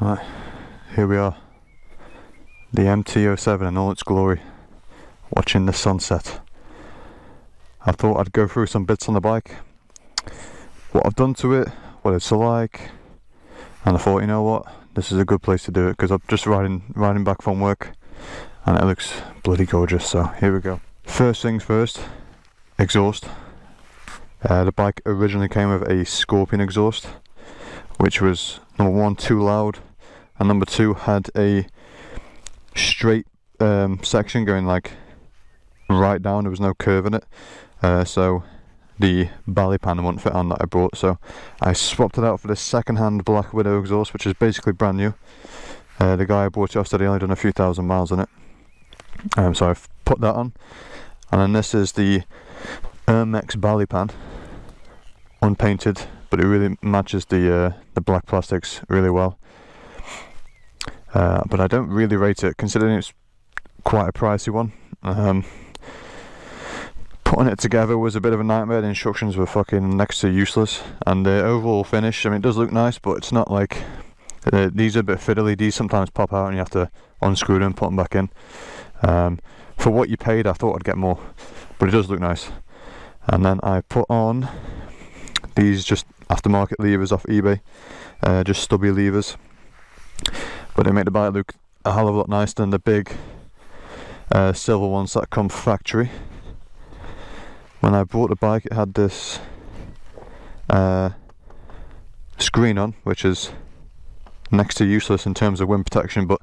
Right, here we are, the MT-07 in all its glory, watching the sunset. I thought I'd go through some bits on the bike, what I've done to it, what it's like, and I thought, you know what, this is a good place to do it because I'm just riding back from work and it looks bloody gorgeous. So here we go. First things first, exhaust. The bike originally came with a Scorpion exhaust, which was number one, too loud, and number two, had a straight section going like right down. There was no curve in it, so the Barley Pan wouldn't fit on that I brought, so I swapped it out for this second-hand Black Widow exhaust, which is basically brand new. The guy I bought it off said he only done a few thousand miles on it, so I've put that on. And then this is the Ermex Barley Pan, unpainted, but it really matches the black plastics really well. But I don't really rate it, considering it's quite a pricey one. Putting it together was a bit of a nightmare. The instructions were fucking next to useless, and the overall finish, I mean, it does look nice, but it's not like these are a bit fiddly. These sometimes pop out and you have to unscrew them and put them back in. For what you paid, I thought I'd get more, but it does look nice. And then I put on these just aftermarket levers off eBay, just stubby levers, but they make the bike look a hell of a lot nicer than the big silver ones that come factory. When I bought the bike, it had this screen on, which is next to useless in terms of wind protection, but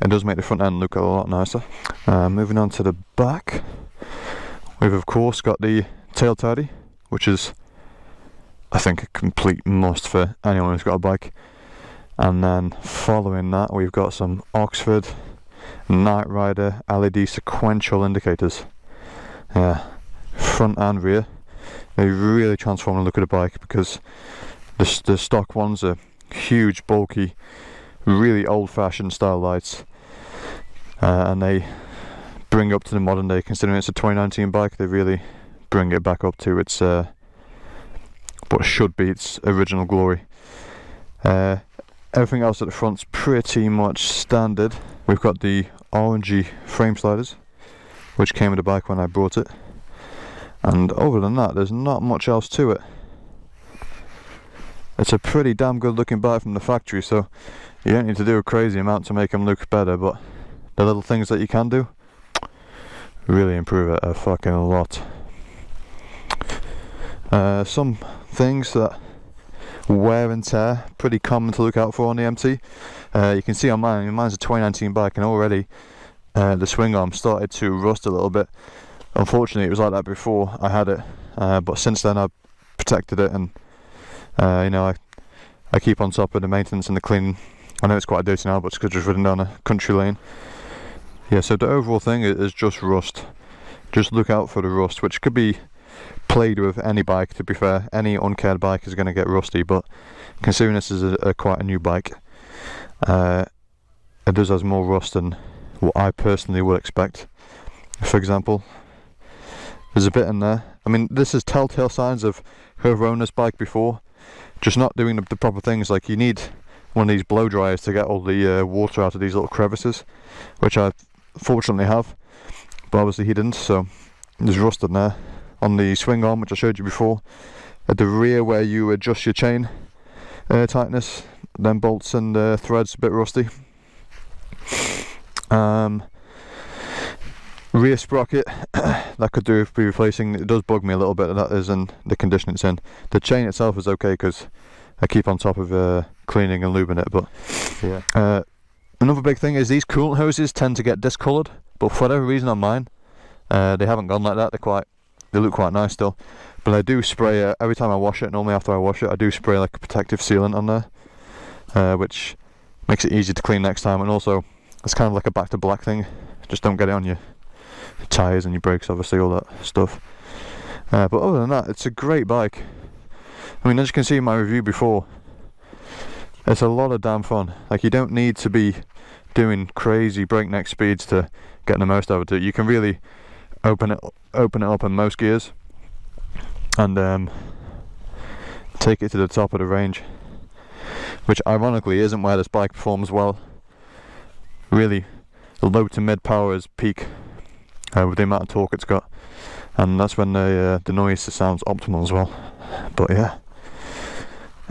it does make the front end look a lot nicer. Moving on to the back, we've of course got the tail tidy, which is, I think, a complete must for anyone who's got a bike. And then following that, we've got some Oxford Night Rider LED sequential indicators. Front and rear, they really transform the look of the bike, because the stock ones are huge, bulky, really old-fashioned style lights, and they bring up to the modern day. Considering it's a 2019 bike, they really bring it back up to its what should be its original glory. Everything else at the front's pretty much standard. We've got the orangey frame sliders, which came with the bike when I brought it, and other than that, there's not much else to it. It's a pretty damn good looking bike from the factory, so you don't need to do a crazy amount to make them look better, but the little things that you can do really improve it a fucking lot. Some things that wear and tear, pretty common to look out for on the MT. You can see on mine, mine's a 2019 bike, and already the swing arm started to rust a little bit. Unfortunately, it was like that before I had it, but since then I've protected it, and you know, I keep on top of the maintenance and the cleaning. I know it's quite dirty now, but it's because just ridden down a country lane. Yeah, so the overall thing is just rust. Just look out for the rust, which could be played with any bike, to be fair. Any uncared bike is going to get rusty, but considering this is quite a new bike, it does have more rust than what I personally would expect. For example, there's a bit in there. I mean, this is telltale signs of whoever owned this bike before just not doing the proper things. Like, you need one of these blow dryers to get all the water out of these little crevices, which I fortunately have, but obviously he didn't, so there's rust in there. On the swing arm, which I showed you before, at the rear where you adjust your chain tightness, then bolts and threads, a bit rusty. Rear sprocket, that could do with be replacing. It does bug me a little bit, that is in the condition it's in. The chain itself is okay because I keep on top of cleaning and lubing it, but yeah. Another big thing is these coolant hoses tend to get discoloured, but for whatever reason on mine, they haven't gone like that. They look quite nice still, but I do spray every time I wash it. Normally after I wash it, I do spray like a protective sealant on there, which makes it easy to clean next time, and also it's kind of like a back to black thing. Just don't get it on your tyres and your brakes, obviously, all that stuff. But other than that, it's a great bike. I mean, as you can see in my review before, it's a lot of damn fun. Like, you don't need to be doing crazy breakneck speeds to get the most out of it. You can really open it up in most gears and take it to the top of the range. which ironically isn't where this bike performs well. Really, low to mid power is peak with the amount of torque it's got, and that's when the noise sounds optimal as well. But yeah,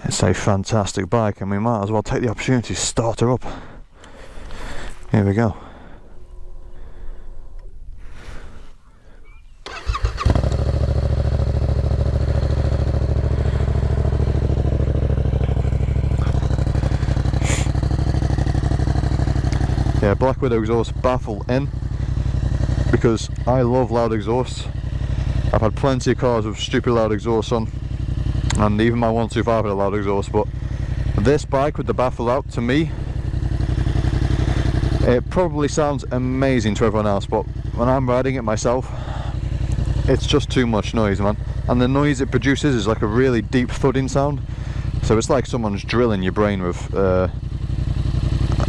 it's a fantastic bike, and we might as well take the opportunity to start her up. Here we go. Yeah, Black Widow exhaust baffle in, because I love loud exhausts. I've had plenty of cars with stupid loud exhausts on, and even my 125 had a loud exhaust, but this bike with the baffle out, to me, it probably sounds amazing to everyone else, but when I'm riding it myself, it's just too much noise, man. And the noise it produces is like a really deep thudding sound, so it's like someone's drilling your brain with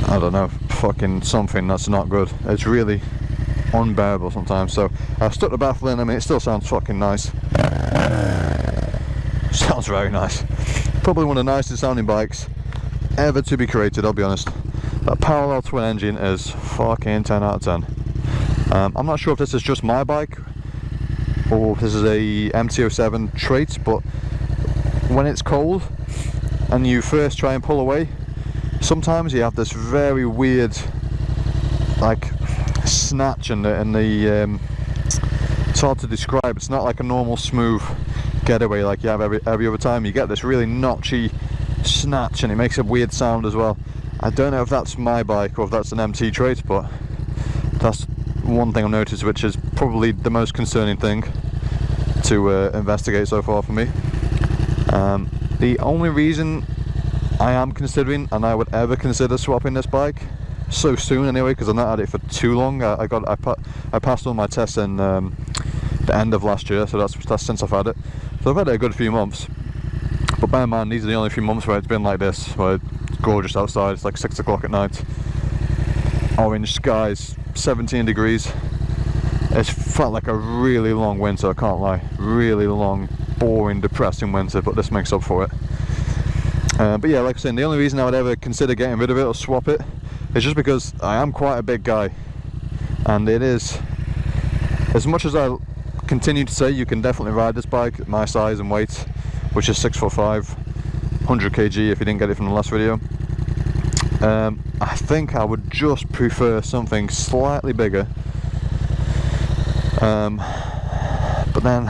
I don't know, fucking something that's not good. It's really unbearable sometimes. So I've stuck the baffle in. I mean, it still sounds fucking nice. Sounds very nice. Probably one of the nicest sounding bikes ever to be created, I'll be honest. That parallel twin engine is fucking 10 out of 10. I'm not sure if this is just my bike or if this is a MT-07 trait, but when it's cold and you first try and pull away, sometimes you have this very weird like snatch in the it's hard to describe. It's not like a normal smooth getaway like you have every other time. You get this really notchy snatch, and it makes a weird sound as well. I don't know if that's my bike or if that's an MT trait, but that's one thing I've noticed, which is probably the most concerning thing to investigate so far for me. The only reason I am considering, and I would ever consider swapping this bike so soon anyway, because I've not had it for too long. I passed all my tests in the end of last year, so that's since I've had it. So I've had it a good few months. But bear in mind, these are the only few months where it's been like this, where it's gorgeous outside. It's like 6 o'clock at night, orange skies, 17 degrees. It's felt like a really long winter, I can't lie. Really long, boring, depressing winter, but this makes up for it. But yeah, like I was saying, the only reason I would ever consider getting rid of it or swap it is just because I am quite a big guy, and it is, as much as I continue to say you can definitely ride this bike at my size and weight, which is 6'5", 100 kg if you didn't get it from the last video, I think I would just prefer something slightly bigger. But then,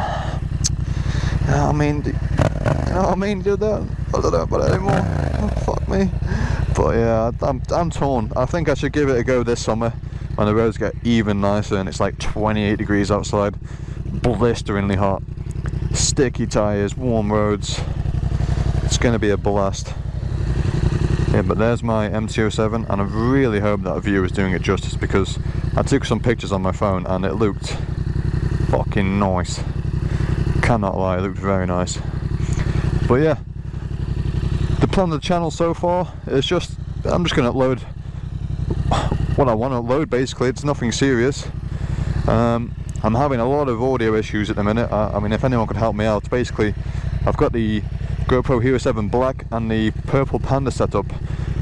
you know what I mean? Dude, I don't know about it anymore. Oh, fuck me. But yeah, I'm torn. I think I should give it a go this summer when the roads get even nicer and it's like 28 degrees outside, blisteringly hot, sticky tyres, warm roads. It's going to be a blast. Yeah, but there's my MT-07, and I really hope that view is doing it justice, because I took some pictures on my phone and it looked fucking nice. Cannot lie, it looked very nice. But yeah, the plan of the channel so far is just, I'm just going to upload what I want to upload, basically. It's nothing serious. I'm having a lot of audio issues at the minute. I mean, if anyone could help me out, basically I've got the GoPro Hero 7 Black and the purple Panda setup,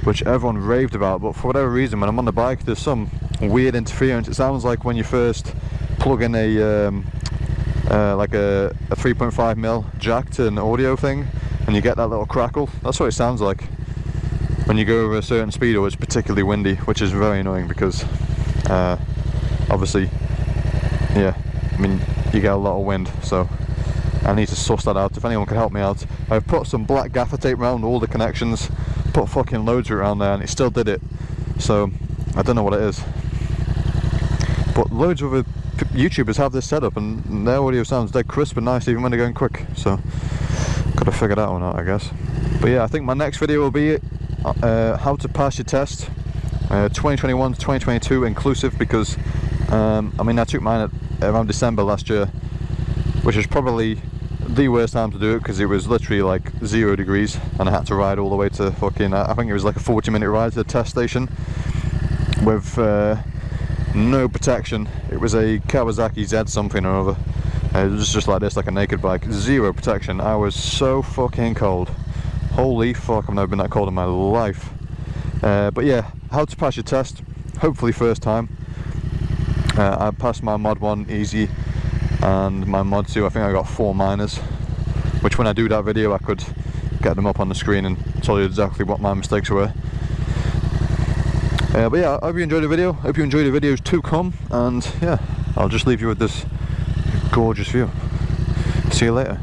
which everyone raved about, but for whatever reason when I'm on the bike there's some weird interference. It sounds like when you first plug in a like a 3.5mm jack to an audio thing and you get that little crackle. That's what it sounds like when you go over a certain speed or it's particularly windy, which is very annoying because obviously, yeah, I mean, you get a lot of wind, so I need to suss that out. If anyone can help me out. I've put some black gaffer tape around all the connections, put fucking loads of it around there, and it still did it. So I don't know what it is, but loads of other YouTubers have this setup and their audio sounds dead crisp and nice even when they're going quick, so gotta figure that one out, I guess. But yeah, I think my next video will be how to pass your test 2021 to 2022 inclusive, because I mean, I took mine around December last year, which is probably the worst time to do it because it was literally like 0 degrees and I had to ride all the way to fucking, I think it was like a 40-minute ride to the test station with no protection. It was a Kawasaki Z something or other. It was just like this, like a naked bike, 0 protection. I was so fucking cold. Holy fuck, I've never been that cold in my life. But yeah, how to pass your test, hopefully first time. I passed my mod 1 easy, and my mod 2 I think I got 4 minors, which when I do that video I could get them up on the screen and tell you exactly what my mistakes were. But yeah, I hope you enjoyed the video, hope you enjoy the videos to come, and yeah, I'll just leave you with this gorgeous view. See you later.